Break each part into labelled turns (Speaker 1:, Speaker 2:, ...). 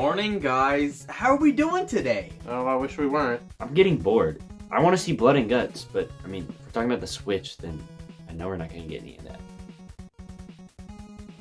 Speaker 1: morning, guys. How are we doing today?
Speaker 2: Oh, I wish we weren't.
Speaker 3: I'm getting bored. I want to see blood and guts, but I mean, if we're talking about the Switch, then I know we're not going to get any of that.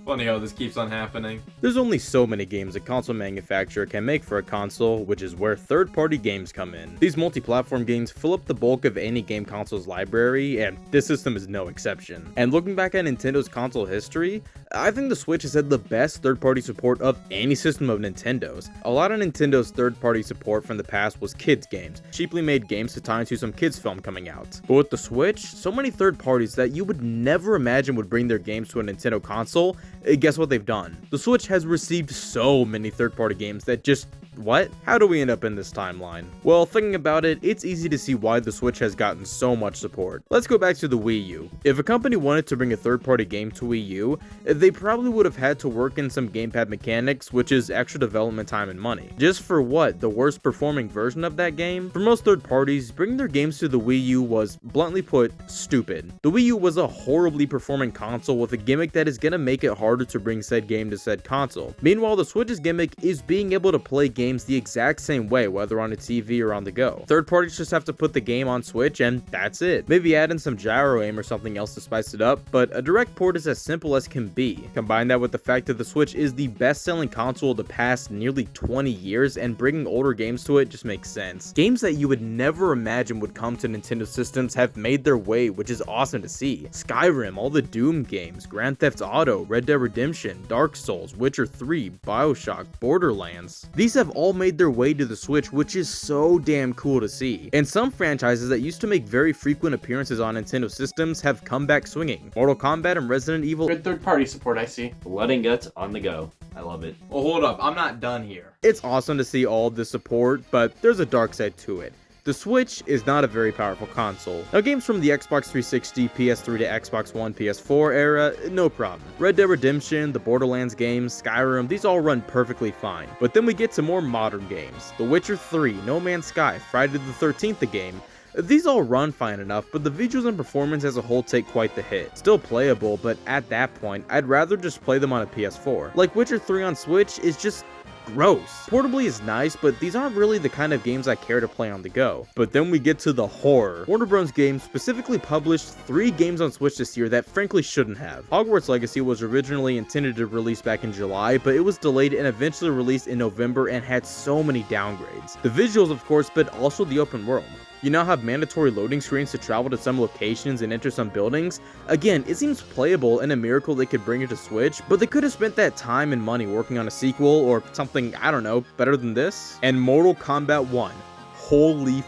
Speaker 1: Funny how this keeps on happening.
Speaker 4: There's only so many games a console manufacturer can make for a console, which is where third-party games come in. These multi-platform games fill up the bulk of any game console's library, and this system is no exception. And looking back at Nintendo's console history, I think the Switch has had the best third-party support of any system of Nintendo's. A lot of Nintendo's third-party support from the past was kids games, cheaply made games to tie into some kids film coming out. But with the Switch, so many third parties that you would never imagine would bring their games to a Nintendo console, guess what they've done? The Switch has received so many third-party games that just... what? How do we end up in this timeline? Well, thinking about it, it's easy to see why the Switch has gotten so much support. Let's go back to the Wii U. If a company wanted to bring a third-party game to Wii U, they probably would have had to work in some gamepad mechanics, which is extra development time and money. Just for what? The worst performing version of that game? For most third parties, bringing their games to the Wii U was, bluntly put, stupid. The Wii U was a horribly performing console with a gimmick that is gonna make it harder to bring said game to said console. Meanwhile, the Switch's gimmick is being able to play games the exact same way, whether on a TV or on the go. Third parties just have to put the game on Switch and that's it. Maybe add in some gyro aim or something else to spice it up, but a direct port is as simple as can be. Combine that with the fact that the Switch is the best-selling console of the past nearly 20 years, and bringing older games to it just makes sense. Games that you would never imagine would come to Nintendo systems have made their way, which is awesome to see. Skyrim, all the Doom games, Grand Theft Auto, Red Dead Redemption, Dark Souls, Witcher 3, BioShock, Borderlands. These have all made their way to the Switch, which is so damn cool to see. And some franchises that used to make very frequent appearances on Nintendo systems have come back swinging. Mortal Kombat and Resident Evil.
Speaker 2: Good third-party support, I see.
Speaker 3: Blood and guts on the go. I love it.
Speaker 1: Well, hold up. I'm not done here.
Speaker 4: It's awesome to see all this support, but there's a dark side to it. The Switch is not a very powerful console. Now, games from the Xbox 360, PS3 to Xbox One, PS4 era, no problem. Red Dead Redemption, the Borderlands games, Skyrim, these all run perfectly fine. But then we get to more modern games. The Witcher 3, No Man's Sky, Friday the 13th the game. These all run fine enough, but the visuals and performance as a whole take quite the hit. Still playable, but at that point, I'd rather just play them on a PS4. Like Witcher 3 on Switch is just gross. Portably is nice, but these aren't really the kind of games I care to play on the go. But then we get to the horror. Warner Bros. Games specifically published 3 games on Switch this year that frankly shouldn't have. Hogwarts Legacy was originally intended to release back in July, but it was delayed and eventually released in November and had so many downgrades. The visuals, of course, but also the open world. You now have mandatory loading screens to travel to some locations and enter some buildings. Again, it seems playable and a miracle they could bring it to Switch, but they could have spent that time and money working on a sequel or something, I don't know, better than this. And Mortal Kombat 1. Holy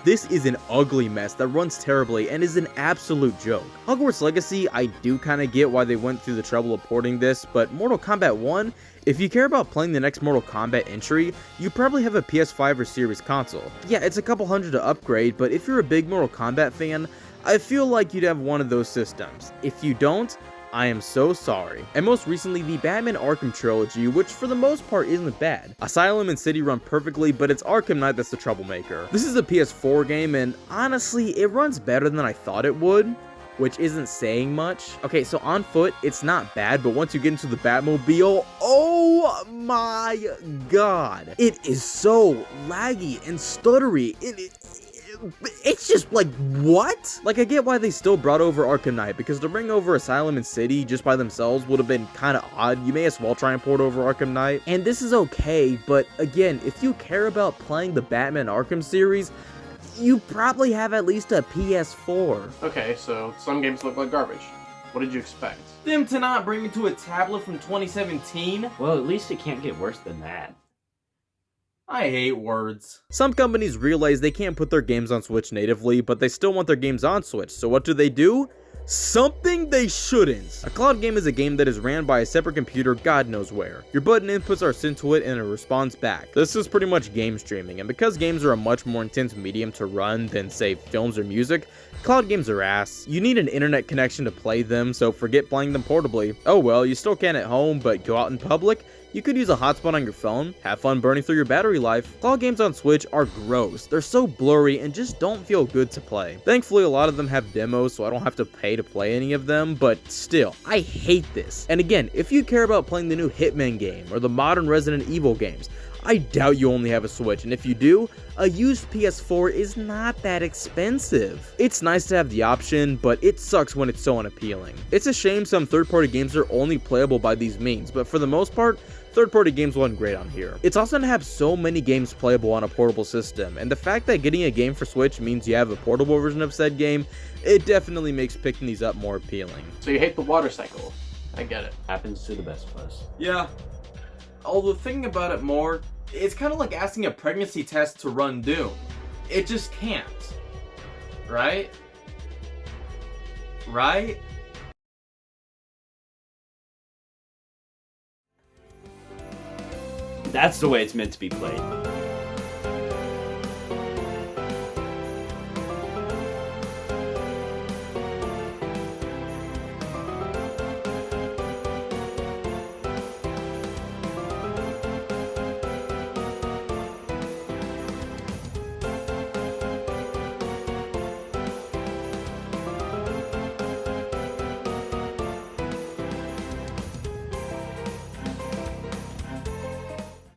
Speaker 4: this is an ugly mess that runs terribly and is an absolute joke. Hogwarts Legacy, I do kinda get why they went through the trouble of porting this, but Mortal Kombat 1, if you care about playing the next Mortal Kombat entry, you probably have a PS5 or Series console. Yeah, it's a couple hundred to upgrade, but if you're a big Mortal Kombat fan, I feel like you'd have one of those systems. If you don't, I am so sorry. And most recently, the Batman Arkham trilogy, which for the most part isn't bad. Asylum and City run perfectly, but it's Arkham Knight that's the troublemaker. This is a PS4 game, and honestly, it runs better than I thought it would, which isn't saying much. Okay, so on foot, it's not bad, but once you get into the Batmobile, oh my god. It is so laggy and stuttery. It's just like, what? Like, I get why they still brought over Arkham Knight, because to bring over Asylum and City just by themselves would have been kind of odd. You may as well try and port over Arkham Knight. And this is okay, but again, if you care about playing the Batman Arkham series, you probably have at least a PS4.
Speaker 2: Okay, so some games look like garbage. What did you expect?
Speaker 1: Them to not bring it to a tablet from 2017?
Speaker 3: Well, at least it can't get worse than that.
Speaker 1: I hate words.
Speaker 4: Some companies realize they can't put their games on Switch natively, but they still want their games on Switch, so what do? Something they shouldn't. A cloud game is a game that is ran by a separate computer God knows where. Your button inputs are sent to it and it responds back. This is pretty much game streaming, and because games are a much more intense medium to run than, say, films or music, cloud games are ass. You need an internet connection to play them, so forget playing them portably. Oh well, you still can at home, but go out in public? You could use a hotspot on your phone, have fun burning through your battery life. Cloud games on Switch are gross. They're so blurry and just don't feel good to play. Thankfully, a lot of them have demos, so I don't have to pay to play any of them, but still, I hate this. And again, if you care about playing the new Hitman game or the modern Resident Evil games, I doubt you only have a Switch, and if you do, a used PS4 is not that expensive. It's nice to have the option, but it sucks when it's so unappealing. It's a shame some third-party games are only playable by these means, but for the most part, third-party games wasn't great on here. It's awesome to have so many games playable on a portable system, and the fact that getting a game for Switch means you have a portable version of said game, it definitely makes picking these up more appealing.
Speaker 2: So you hate the water cycle. I get it.
Speaker 3: Happens to the best of us.
Speaker 1: Yeah. Although thinking about it more, it's kind of like asking a pregnancy test to run Doom. It just can't. Right? Right?
Speaker 3: That's the way it's meant to be played.